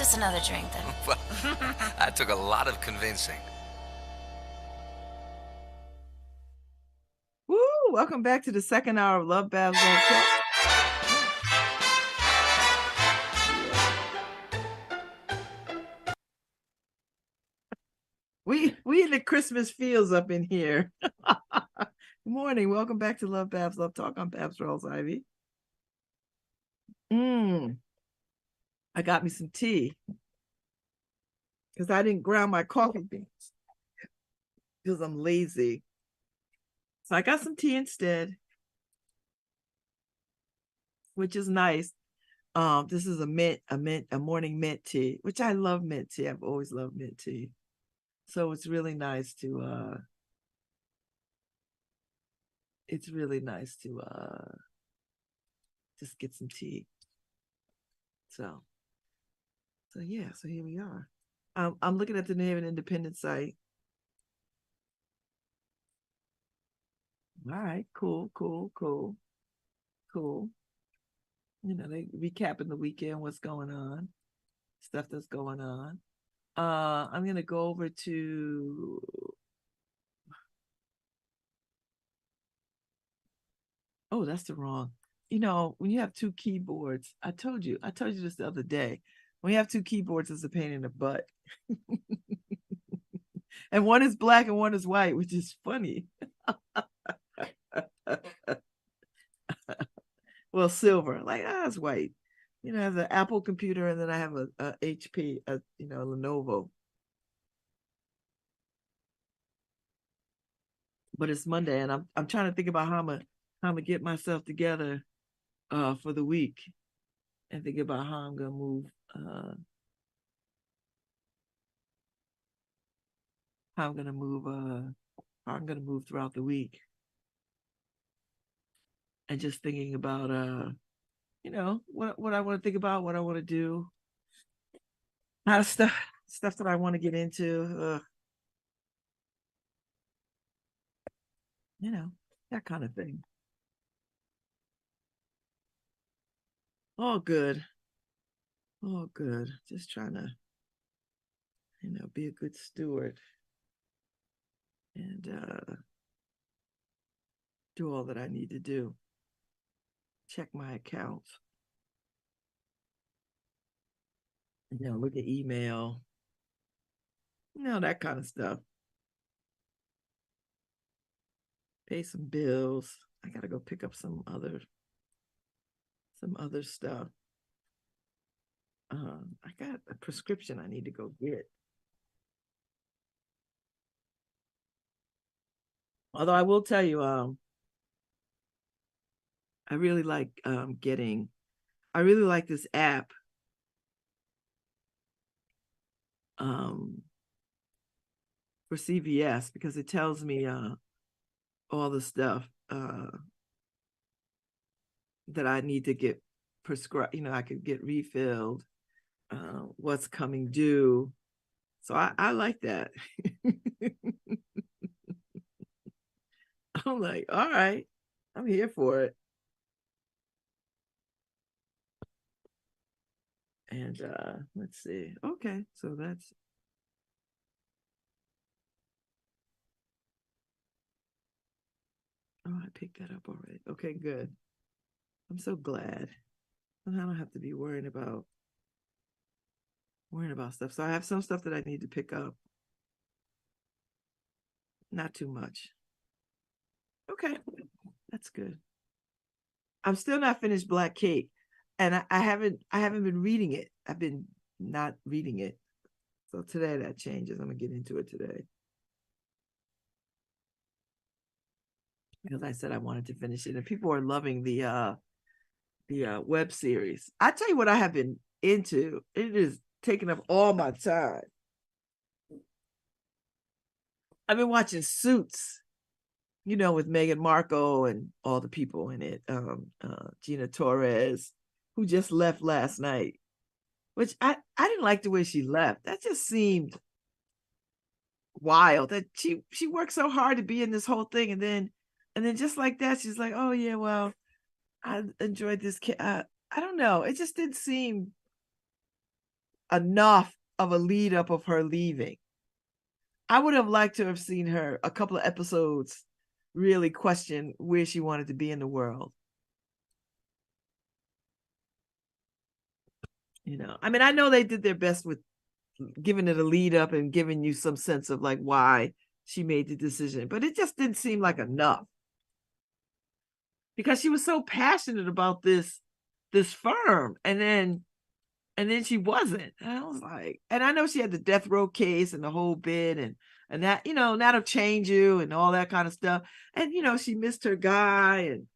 just another drink then. Well, that took a lot of convincing. Woo! Welcome back to the second hour of LoveBabz LoveTalk. We in the Christmas feels up in here. Good morning. Welcome back to LoveBabz LoveTalk. I'm Babz Rawls-Ivy. I got me some tea because I didn't ground my coffee beans because I'm lazy. So I got some tea instead, which is nice. This is a morning mint tea, which I love mint tea. I've always loved mint tea. So it's really nice to just get some tea. So yeah, so here we are. I'm looking at the New Haven Independent site. All right, cool. You know, they recapping the weekend, what's going on, stuff that's going on. I'm gonna go over to that's the wrong. You know, when you have two keyboards, I told you this the other day. When you have two keyboards, it's a pain in the butt. And one is black and one is white, which is funny. Well, silver, like it's white. You know, I have the Apple computer, and then I have a HP, Lenovo. But it's Monday, and I'm trying to think about how I'm gonna get myself together for the week, and think about how I'm gonna move. How I'm gonna move throughout the week, and just thinking about what I want to think about, what I want to do, how stuff that I want to get into, that kind of thing. All good. Just trying to, be a good steward and do all that I need to do. Check my accounts. Look at email. That kind of stuff. Pay some bills. I gotta go pick up some other stuff. I got a prescription I need to go get. Although I will tell you, I really like I really like this app. For CVS, because it tells me all the stuff that I need to get prescribed. I could get refilled, what's coming due. So I like that. I'm like, all right, I'm here for it. And let's see. Okay, so that's I picked that up already. Okay, good. I'm so glad. And I don't have to be worrying about stuff. So I have some stuff that I need to pick up. Not too much. Okay, that's good. I'm still not finished Black Cake, and I haven't been reading it. I've been not reading it. So today that changes. I'm gonna get into it today. Because I said I wanted to finish it, and people are loving the web series. I tell you what I have been into. It is taking up all my time. I've been watching Suits, with Meghan Markle and all the people in it. Gina Torres, who just left last night, which I didn't like the way she left. That just seemed wild. That she worked so hard to be in this whole thing, and then just like that, she's like, oh yeah, well, I enjoyed this kid. I don't know. It just didn't seem. enough of a lead up of her leaving. I would have liked to have seen her a couple of episodes really question where she wanted to be in the world. You know, I mean, I know they did their best with giving it a lead up and giving you some sense of like why she made the decision, but it just didn't seem like enough because she was so passionate about this firm, and then she wasn't. And I was like, and I know she had the death row case and the whole bit, and that, you know, that'll change you and all that kind of stuff. And you know, she missed her guy, and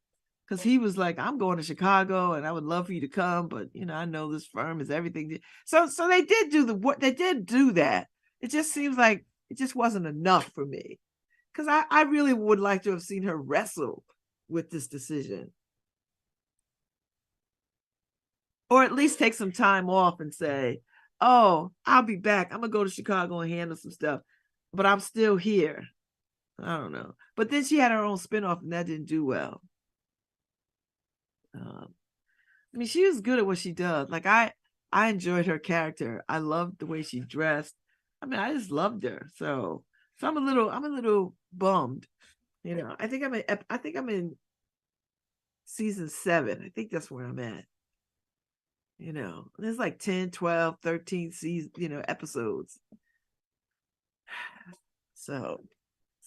because he was like, I'm going to Chicago and I would love for you to come, but you know, I know this firm is everything. So they did do the what they did do that. It just seems like it just wasn't enough for me. Because I really would like to have seen her wrestle with this decision. Or at least take some time off and say, oh, I'll be back. I'm gonna go to Chicago and handle some stuff, but I'm still here. I don't know. But then she had her own spinoff and that didn't do well. I mean, she was good at what she does. Like I enjoyed her character. I loved the way she dressed. I mean, I just loved her. So I'm a little bummed. You know, I think I'm in season 7. I think that's where I'm at. You know, there's like 10, 12, 13 seasons, you know, episodes. So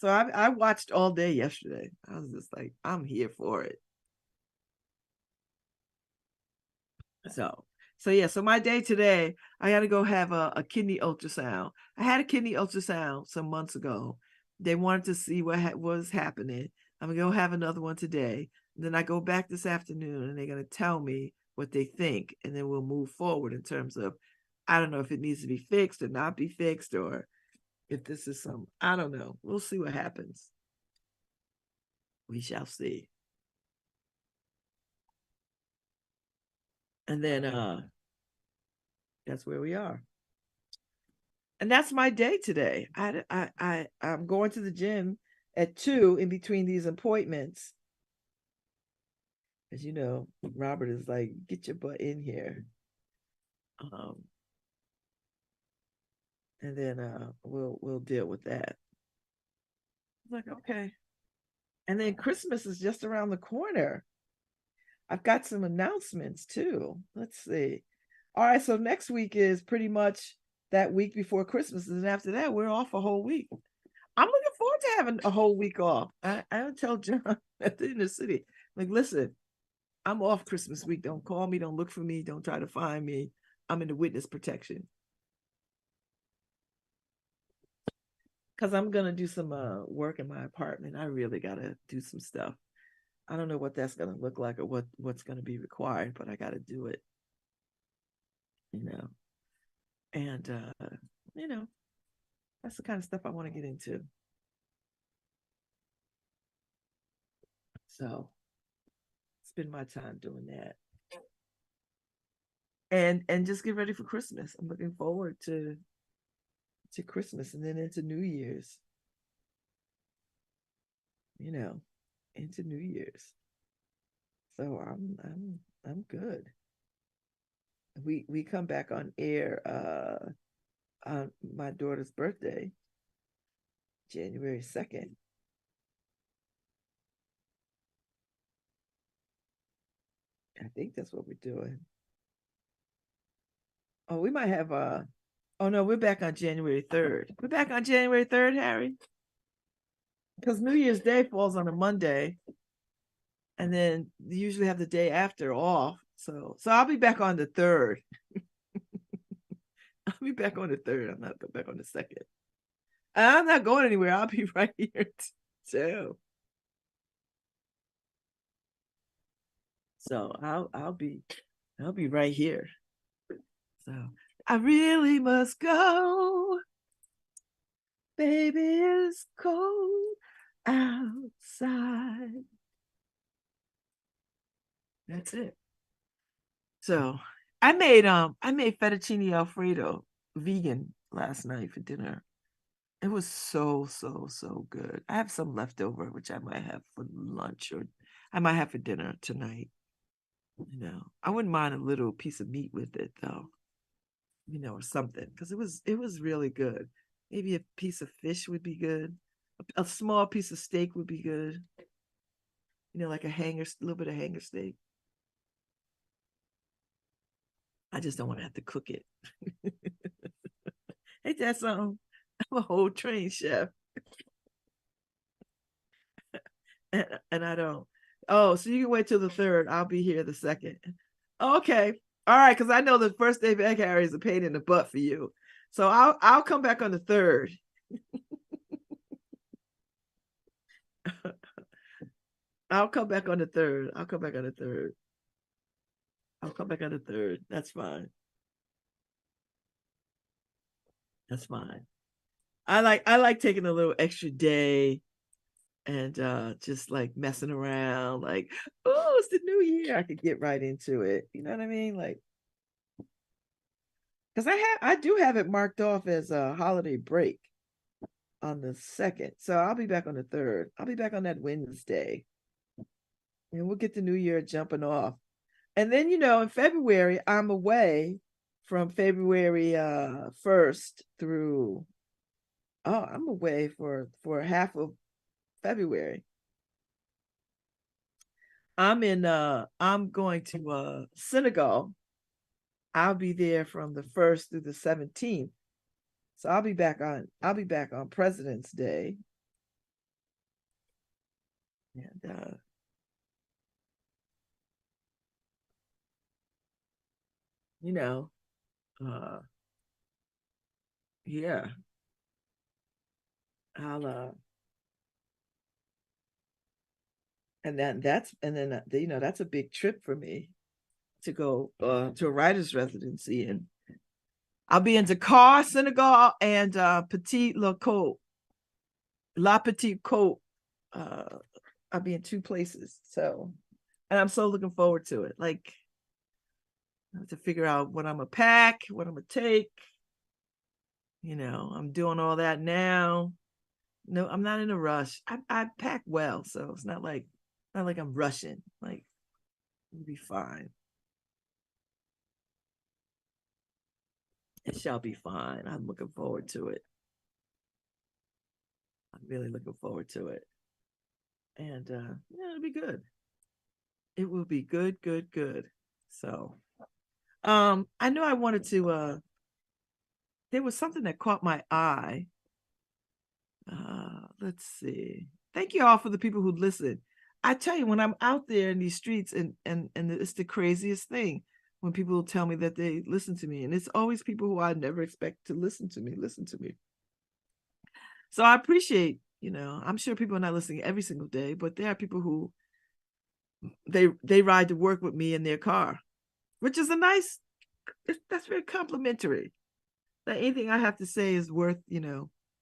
I watched all day yesterday. I was just like, I'm here for it. So yeah, so my day today, I got to go have a kidney ultrasound. I had a kidney ultrasound some months ago. They wanted to see what was happening. I'm gonna go have another one today. Then I go back this afternoon, and they're gonna tell me what they think, and then we'll move forward in terms of, I don't know if it needs to be fixed or not be fixed, or if this is some, I don't know. We'll see what happens. We shall see. And then that's where we are. And that's my day today. I'm going to the gym at 2 in between these appointments. As you know, Robert is like, get your butt in here. And then we'll deal with that. I'm like, okay. And then Christmas is just around the corner. I've got some announcements too. Let's see. All right, so next week is pretty much that week before Christmas, and after that, we're off a whole week. I'm looking forward to having a whole week off. I don't tell John at the inner city, like, listen, I'm off Christmas week. Don't call me. Don't look for me. Don't try to find me. I'm in the witness protection. Because I'm going to do some work in my apartment. I really got to do some stuff. I don't know what that's going to look like or what's going to be required, but I got to do it. You know, and, you know, that's the kind of stuff I want to get into. So spend my time doing that. And just get ready for Christmas. I'm looking forward to Christmas and then into New Year's. You know, into New Year's. So I'm good. We come back on air on my daughter's birthday, January 2nd. I think that's what we're doing. Oh, we might have oh no, we're back on January 3rd. We're back on January 3rd, Harry. Because New Year's Day falls on a Monday. And then they usually have the day after off. So I'll be back on the 3rd. I'll be back on the 3rd. I'm not back on the 2nd. I'm not going anywhere. I'll be right here too. So I'll be right here. So I really must go. Baby, it's cold outside. That's it. So I made fettuccine Alfredo vegan last night for dinner. It was so good. I have some left over, which I might have for lunch or I might have for dinner tonight. You know, I wouldn't mind a little piece of meat with it though. or something, because it was really good. Maybe a piece of fish would be good. A small piece of steak would be good. Like a little bit of hanger steak. I just don't want to have to cook it. Ain't that something? I'm a whole trained chef, and I don't. Oh, so you can wait till the 3rd. I'll be here the 2nd. Okay, all right, because I know the first day of egg Harry is a pain in the butt for you, so I'll come back on the 3rd. I'll come back on the 3rd. I'll come back on the 3rd. I'll come back on the 3rd. That's fine. That's fine. I like taking a little extra day and just like messing around, like, oh, it's the new year. I could get right into it. You know what I mean? Like, because I do have it marked off as a holiday break on the 2nd. So I'll be back on the 3rd. I'll be back on that Wednesday. And we'll get the new year jumping off. And then, in February, I'm away from February 1st through, I'm away for half of February. I'm going to Senegal. I'll be there from the 1st through the 17th. So I'll be back on President's Day. And you know, yeah, I'll that's a big trip for me to go to a writer's residency, and I'll be in Dakar, Senegal, and La Petite Côte. I'll be in 2 places, so, and I'm so looking forward to it. Like, I have to figure out what I'm gonna pack, what I'm gonna take. I'm doing all that now. No, I'm not in a rush. I pack well, so it's not like I'm rushing. Like, it'll be fine. It shall be fine. I'm looking forward to it. I'm really looking forward to it. And yeah, it'll be good. It will be good, good, good. So I know I wanted to there was something that caught my eye. Let's see. Thank you all for the people who listen. I tell you, when I'm out there in these streets, and it's the craziest thing when people tell me that they listen to me, and it's always people who I never expect to listen to me. So I appreciate, I'm sure people are not listening every single day, but there are people who they ride to work with me in their car, which is that's very complimentary. That anything I have to say is worth,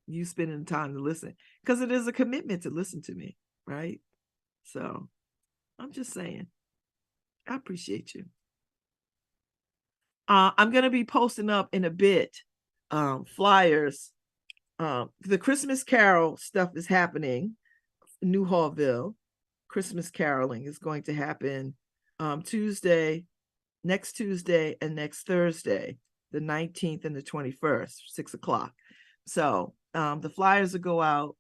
you spending time to listen, because it is a commitment to listen to me, right? So I'm just saying, I appreciate you. I'm going to be posting up in a bit flyers. The Christmas Carol stuff is happening. New Hallville Christmas caroling is going to happen next Tuesday and next Thursday, the 19th and the 21st, 6:00. So the flyers will go out.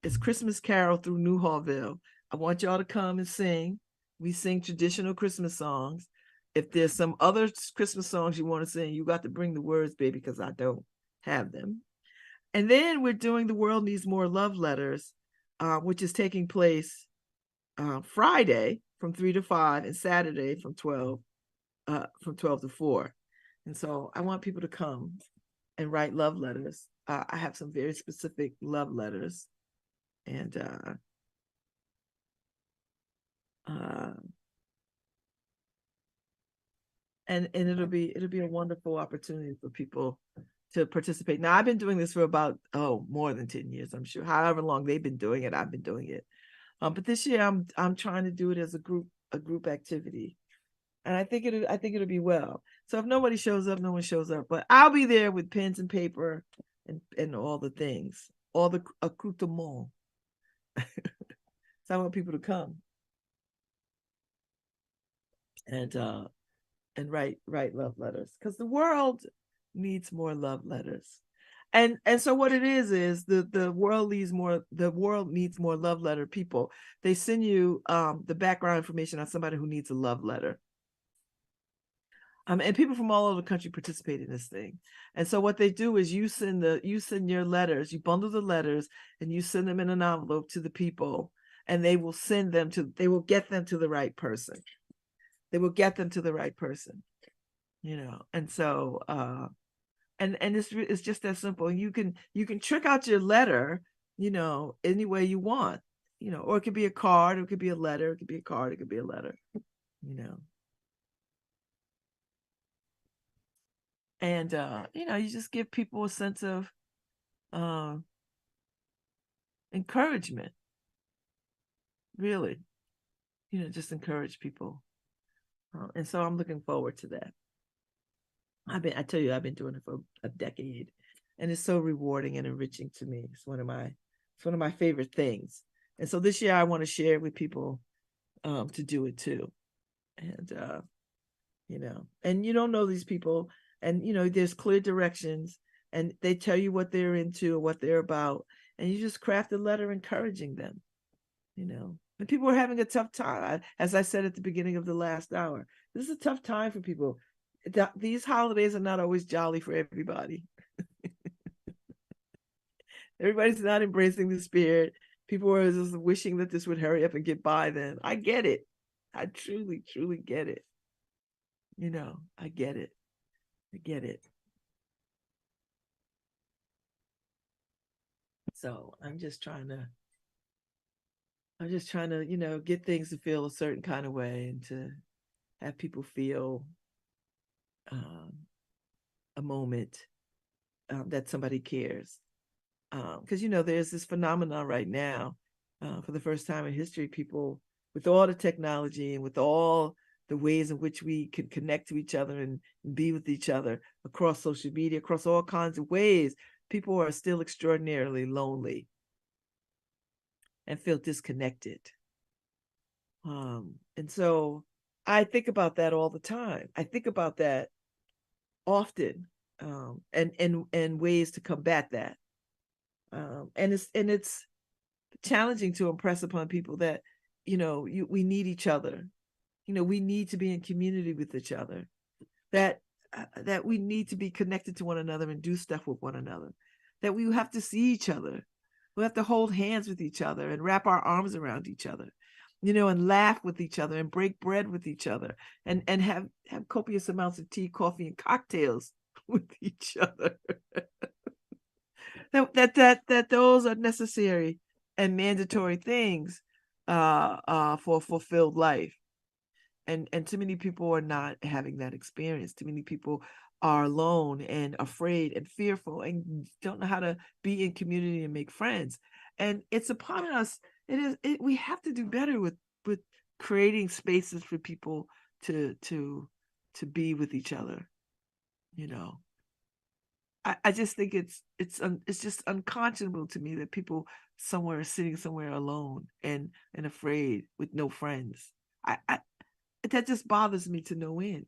It's Christmas Carol through New Hallville. I want y'all to come and sing. We sing traditional Christmas songs. If there's some other Christmas songs you want to sing, you got to bring the words, baby, because I don't have them. And then we're doing The World Needs More Love Letters, which is taking place Friday from 3 to 5 and Saturday from 12 to 4. And so I want people to come and write love letters. I have some very specific love letters, and it'll be a wonderful opportunity for people to participate. Now, I've been doing this for about more than 10 years, I'm sure. However long they've been doing it, I've been doing it. But this year I'm trying to do it as a group activity. And I think it'll be well. So if nobody shows up, no one shows up. But I'll be there with pens and paper and all the things, all the accoutrement. So I want people to come and write love letters, because the world needs more love letters. And so what it is the world needs more love letter people. They send you the background information on somebody who needs a love letter. And people from all over the country participate in this thing. And so what they do is you send your letters, you bundle the letters, and you send them in an envelope to the people, and they will get them to the right person. They will get them to the right person, And so and it's just that simple. You can trick out your letter, any way you want, or it could be a card, or it could be a letter, it could be a card, it could be a letter, And you just give people a sense of encouragement, really, just encourage people. And so I'm looking forward to that. I tell you, I've been doing it for a decade, and it's so rewarding and enriching to me. It's one of my favorite things. And so this year I want to share it with people to do it too. And and you don't know these people, and there's clear directions, and they tell you what they're into or what they're about, and you just craft a letter encouraging them. And people are having a tough time. As I said at the beginning of the last hour, this is a tough time for people. These holidays are not always jolly for everybody. Everybody's not embracing the spirit. People are just wishing that this would hurry up and get by then. I get it. I truly, truly get it. I get it. I get it. So I'm just trying to, get things to feel a certain kind of way, and to have people feel a moment that somebody cares. Because, there's this phenomenon right now, for the first time in history, people, with all the technology and with all the ways in which we can connect to each other and be with each other across social media, across all kinds of ways, people are still extraordinarily lonely and feel disconnected. And so I think about that all the time. I think about that often, and ways to combat that. And it's challenging to impress upon people that we need each other. We need to be in community with each other. That we need to be connected to one another and do stuff with one another. That we have to see each other. We have to hold hands with each other and wrap our arms around each other, and laugh with each other and break bread with each other, and have copious amounts of tea, coffee, and cocktails with each other. that those are necessary and mandatory things for a fulfilled life. And too many people are not having that experience. Too many people are alone and afraid and fearful and don't know how to be in community and make friends. And it's upon us. We have to do better with creating spaces for people to be with each other. I just think it's just unconscionable to me that people are sitting somewhere alone and afraid with no friends. That just bothers me to no end.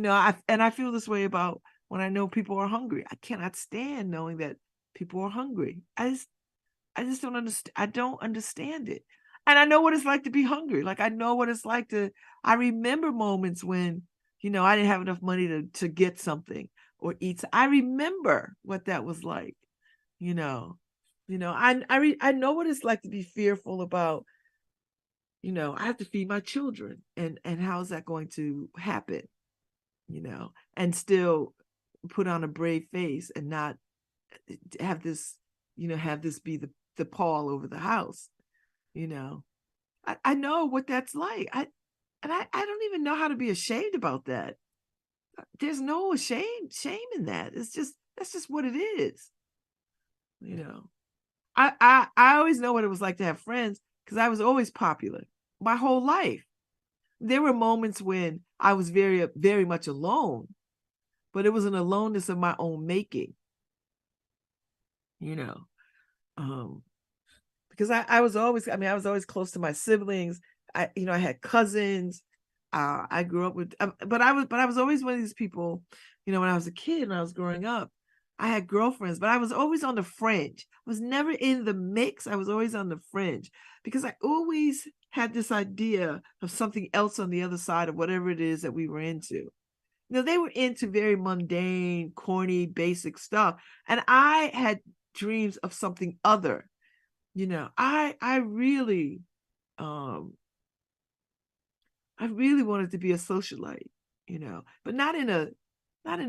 I feel this way about when I know people are hungry. I cannot stand knowing that people are hungry. I just don't understand. I don't understand it. And I know what it's like to be hungry. Like, I know what it's like I remember moments when, I didn't have enough money to get something or eat. I remember what that was like. I know what it's like to be fearful about, I have to feed my children, and how is that going to happen? And still put on a brave face and not have this, be the pall over the house. I know what that's like. I don't even know how to be ashamed about that. There's no shame in that. That's just what it is. I always know what it was like to have friends, because I was always popular my whole life. There were moments when I was very, very much alone, but it was an aloneness of my own making, because I was always close to my siblings. I had cousins, I grew up with, but I was always one of these people, you know, when I was a kid and I was growing up, I had girlfriends, but I was always on the fringe. I was never in the mix. I was always on the fringe because I always had this idea of something else on the other side of whatever it is that we were into. You know, they were into very mundane, corny, basic stuff. And I had dreams of something other. You know, um, I really wanted to be a socialite, you know, but not in a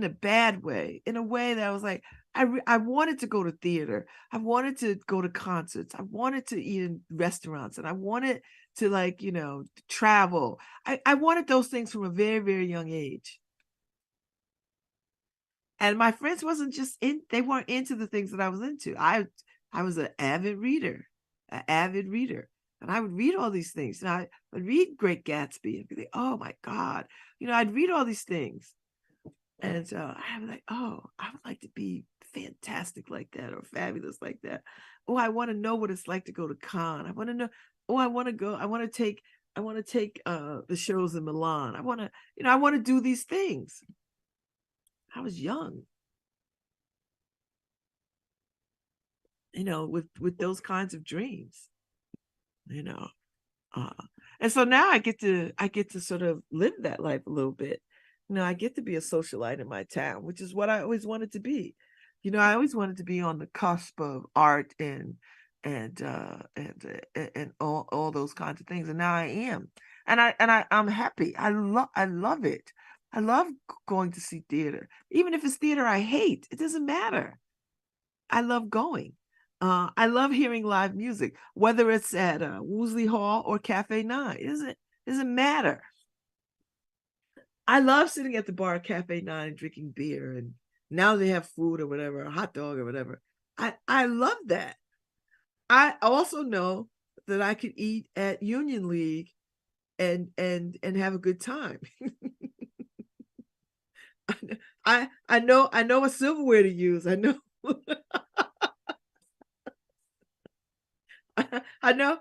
bad way, in a way that I was like, I wanted to go to theater. I wanted to go to concerts. I wanted to eat in restaurants, and I wanted to, like, you know, travel. I wanted those things from a very, very young age. And my friends wasn't just in, they weren't into the things that I was into. I was an avid reader, And I would read all these things. And I would read Great Gatsby and be like, oh my God. You know, I'd read all these things. And so I was like, oh, I would like to be fantastic like that, or fabulous like that. Oh, I want to know what it's like to go to Cannes. I want to know, oh, I want to take the shows in Milan. I want to, you know, I want to do these things. I was young, you know, with those kinds of dreams, you know. Uh, and so now I get to sort of live that life a little bit. You know, I get to be a socialite in my town, which is what I always wanted to be. You know, I always wanted to be on the cusp of art and all those kinds of things. And now I am. I'm happy. I love it. I love going to see theater. Even if it's theater I hate, it doesn't matter. I love going. I love hearing live music, whether it's at Woolsey Hall or Cafe 9. It doesn't matter. I love sitting at the bar at Cafe 9 and drinking beer, and now they have food or whatever, a hot dog or whatever. I love that. I also know that I could eat at Union League and have a good time. I know what silverware to use. I know I know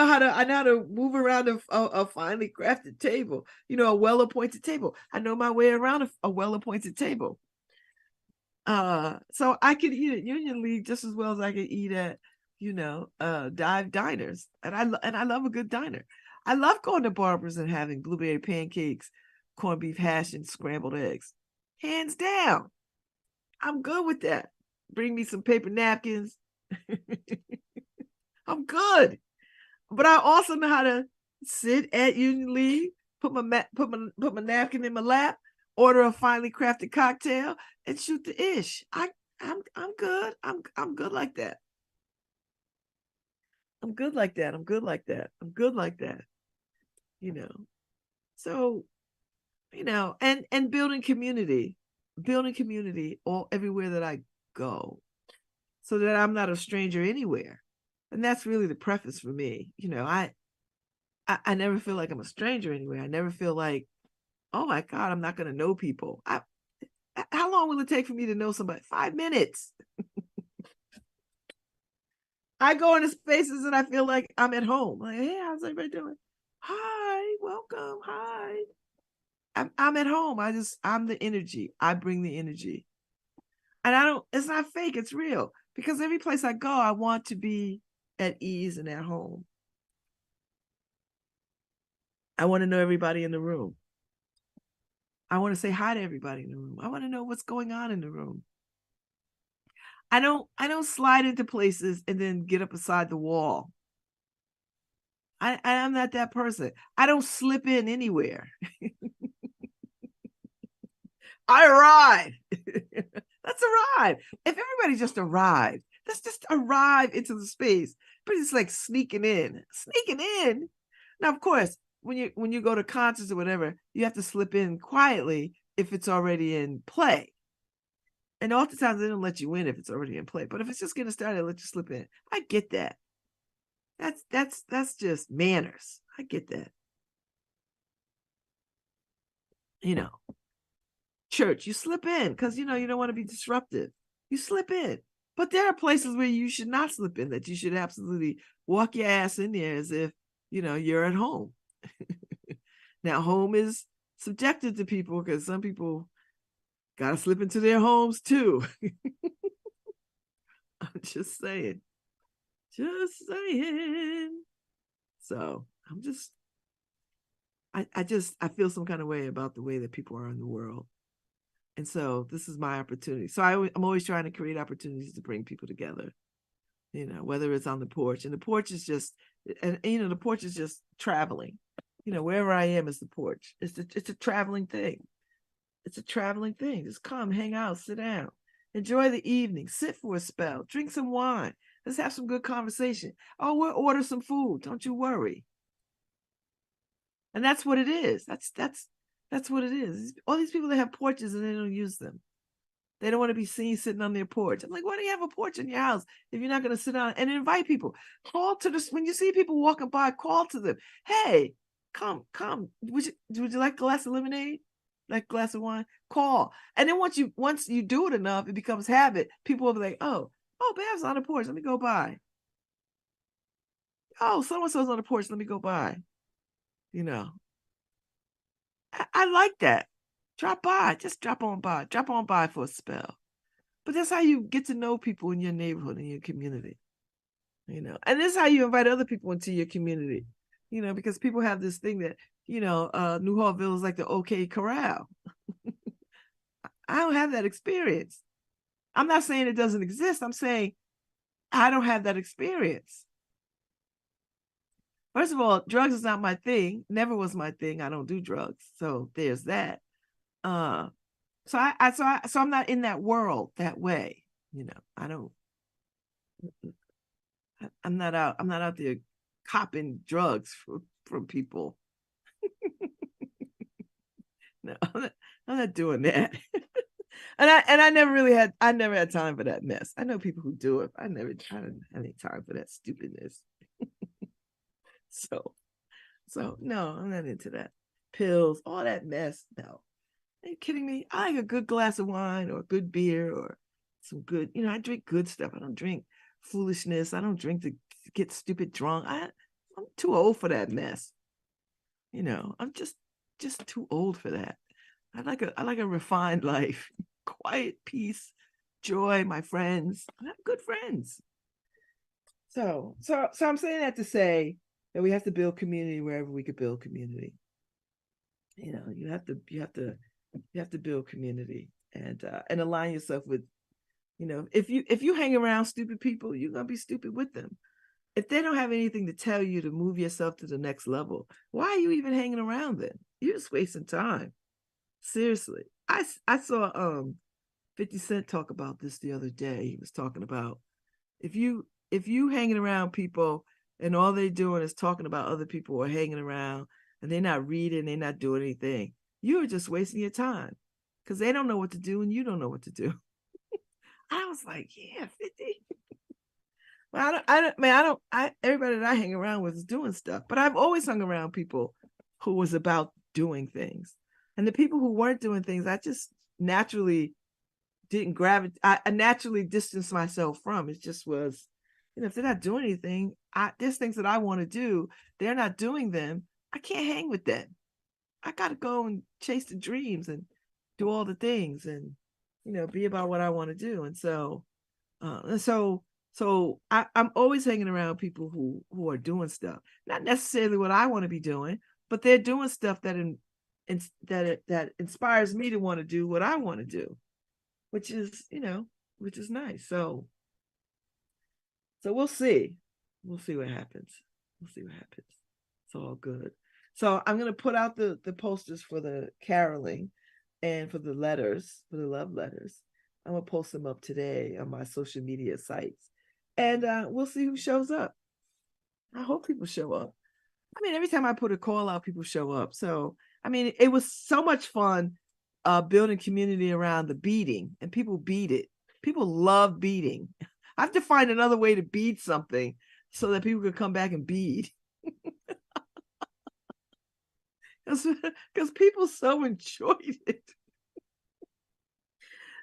how to move around a finely crafted table, you know, a well-appointed table. I know my way around a well-appointed table. So I could eat at Union League just as well as I could eat at, you know, dive diners. And I love a good diner. I love going to Barbara's and having blueberry pancakes, corned beef hash, and scrambled eggs. Hands down. I'm good with that. Bring me some paper napkins. I'm good. But I also know how to sit at Union League, put my napkin in my lap, order a finely crafted cocktail, and shoot the ish. I'm good. I'm good like that. I'm good like that. I'm good like that. I'm good like that. You know. So, you know, and building community all everywhere that I go, so that I'm not a stranger anywhere. And that's really the preface for me. You know, I never feel like I'm a stranger anywhere. I never feel like, oh my God, I'm not going to know people. How long will it take for me to know somebody? 5 minutes. I go into spaces and I feel like I'm at home. Like, hey, how's everybody doing? Hi, welcome. Hi. I'm at home. I'm the energy. I bring the energy. And it's not fake, it's real. Because every place I go, I want to be at ease and at home. I want to know everybody in the room. I want to say hi to everybody in the room. I want to know what's going on in the room. I don't slide into places and then get up beside the wall. I'm not that person. I don't slip in anywhere. I arrive. Let's arrive. If everybody just arrived, let's just arrive into the space. But it's like sneaking in. Now, of course, when you go to concerts or whatever, you have to slip in quietly if it's already in play. And oftentimes they don't let you in if it's already in play. But if it's just getting started, let you slip in. I get that. That's just manners. I get that. You know, church, you slip in because you don't want to be disruptive. You slip in. But there are places where you should not slip in, that you should absolutely walk your ass in there as if, you're at home. Now, home is subjective to people because some people got to slip into their homes too. I'm just saying. Just saying. So I'm just, I feel some kind of way about the way that people are in the world. And so this is my opportunity. So I'm always trying to create opportunities to bring people together, whether it's on the porch. And the porch is just, and the porch is just traveling. Wherever I am is the porch. It's a traveling thing. It's a traveling thing. Just come, hang out, sit down, enjoy the evening, sit for a spell, drink some wine. Let's have some good conversation. Oh, we'll order some food. Don't you worry. And that's what it is. That's what it is. All these people that have porches and they don't use them. They don't want to be seen sitting on their porch. I'm like, why do you have a porch in your house if you're not going to sit down and invite people? Call to this. When you see people walking by, call to them. Hey, come. Would you like a glass of lemonade? Like a glass of wine? Call. And then once you do it enough, it becomes habit. People will be like, oh, Babz on the porch. Let me go by. Oh, so-and-so's on the porch. Let me go by. I like that. Drop by. Just drop on by. Drop on by for a spell. But that's how you get to know people in your neighborhood, in your community. And this is how you invite other people into your community. Because people have this thing that, New Hartville is like the OK Corral. I don't have that experience. I'm not saying it doesn't exist. I'm saying I don't have that experience. First of all, drugs is not my thing. Never was my thing. I don't do drugs. So there's that. So I'm not in that world that way. I'm not out there copping drugs from people. No, I'm not doing that. I never had time for that mess. I know people who do it. I didn't have any time for that stupidness. So no, I'm not into that. Pills, all that mess. No. Are you kidding me? I like a good glass of wine or a good beer or some good, I drink good stuff. I don't drink foolishness. I don't drink to get stupid drunk. I'm too old for that mess. I'm just too old for that. I like a refined life, quiet, peace, joy, my friends. I have good friends. So I'm saying that to say that we have to build community wherever we could build community. You have to build community and align yourself with, if you hang around stupid people, you're gonna be stupid with them. If they don't have anything to tell you to move yourself to the next level, why are you even hanging around them? You're just wasting time. Seriously. I saw 50 Cent talk about this the other day. He was talking about if you hanging around people and all they're doing is talking about other people or hanging around and they're not reading, they're not doing anything, you're just wasting your time because they don't know what to do and you don't know what to do. I was like, yeah, 50. Well, everybody that I hang around with is doing stuff, but I've always hung around people who was about doing things. And the people who weren't doing things, I just naturally didn't gravitate. I naturally distanced myself from. It just was, if they're not doing anything, there's things that I want to do. They're not doing them. I can't hang with them. I got to go and chase the dreams and do all the things and, be about what I want to do. And so I'm always hanging around people who are doing stuff, not necessarily what I want to be doing, but they're doing stuff that inspires me to want to do what I want to do, which is nice. So we'll see. We'll see what happens. It's all good. So I'm going to put out the posters for the caroling and for the letters, for the love letters. I'm going to post them up today on my social media sites. And we'll see who shows up. I hope people show up. I mean, every time I put a call out, people show up. So, I mean, it was so much fun building community around the beading, and people bead it. People love beading. I have to find another way to bead something so that people could come back and bead. Because people so enjoyed it.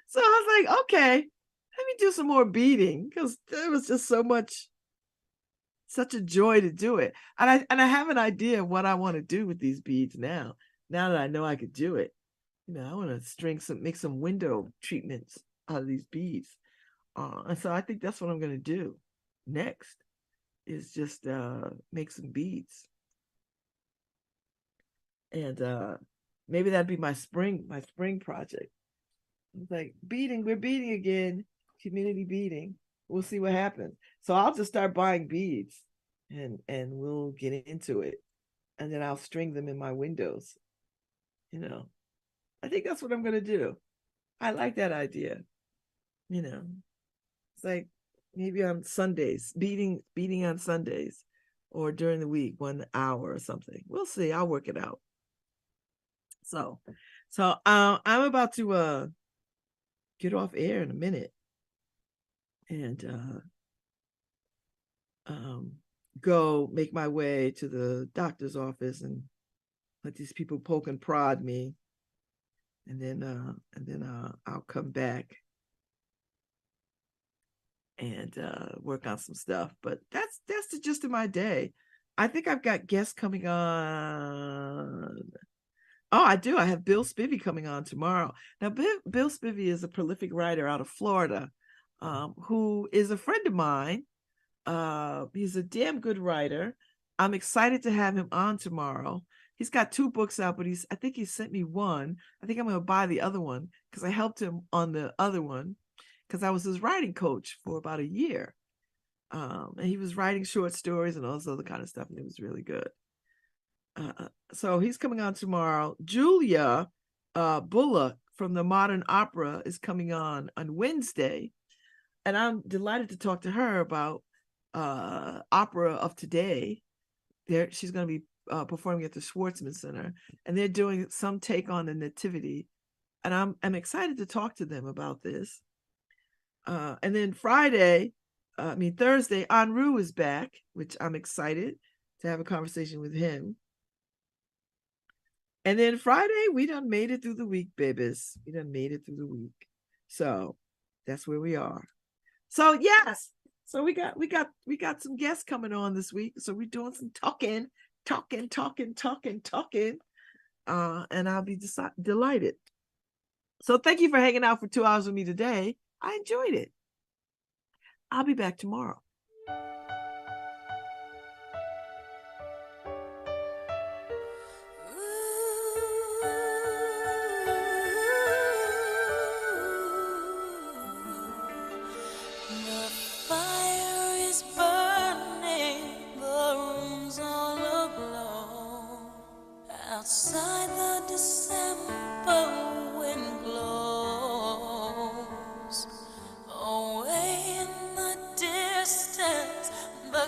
So I was like, okay, let me do some more beading because there was just so much such a joy to do it. And I have an idea of what I want to do with these beads now. Now that I know I could do it, I want to make some window treatments out of these beads. And so I think that's what I'm going to do next, is just make some beads. And maybe that'd be my spring project. It's like we're beading again, community beading. We'll see what happens. So I'll just start buying beads and we'll get into it. And then I'll string them in my windows. I think that's what I'm going to do. I like that idea. It's like maybe on Sundays, beading on Sundays, or during the week, 1 hour or something. We'll see. I'll work it out. So I'm about to get off air in a minute and go make my way to the doctor's office and let these people poke and prod me, and then I'll come back and work on some stuff. But that's the gist of my day. I think I've got guests coming on. Oh, I do. I have Bill Spivey coming on tomorrow. Now, Bill Spivey is a prolific writer out of Florida, who is a friend of mine. He's a damn good writer. I'm excited to have him on tomorrow. He's got 2 books out, but I think he sent me one. I think I'm going to buy the other one because I helped him on the other one because I was his writing coach for about a year. And he was writing short stories and all this other kind of stuff, and it was really good. So he's coming on tomorrow. Julia Bullock from the Modern Opera is coming on Wednesday, and I'm delighted to talk to her about opera of today. She's going to be performing at the Schwartzman Center, and they're doing some take on the Nativity, and I'm excited to talk to them about this. And then Thursday, Anru is back, which I'm excited to have a conversation with him. And then Friday, we done made it through the week, babies. We done made it through the week. So that's where we are. So yes. So we got some guests coming on this week. So we're doing some talking. And I'll be delighted. So thank you for hanging out for 2 hours with me today. I enjoyed it. I'll be back tomorrow. Outside the December wind blows, away in the distance, the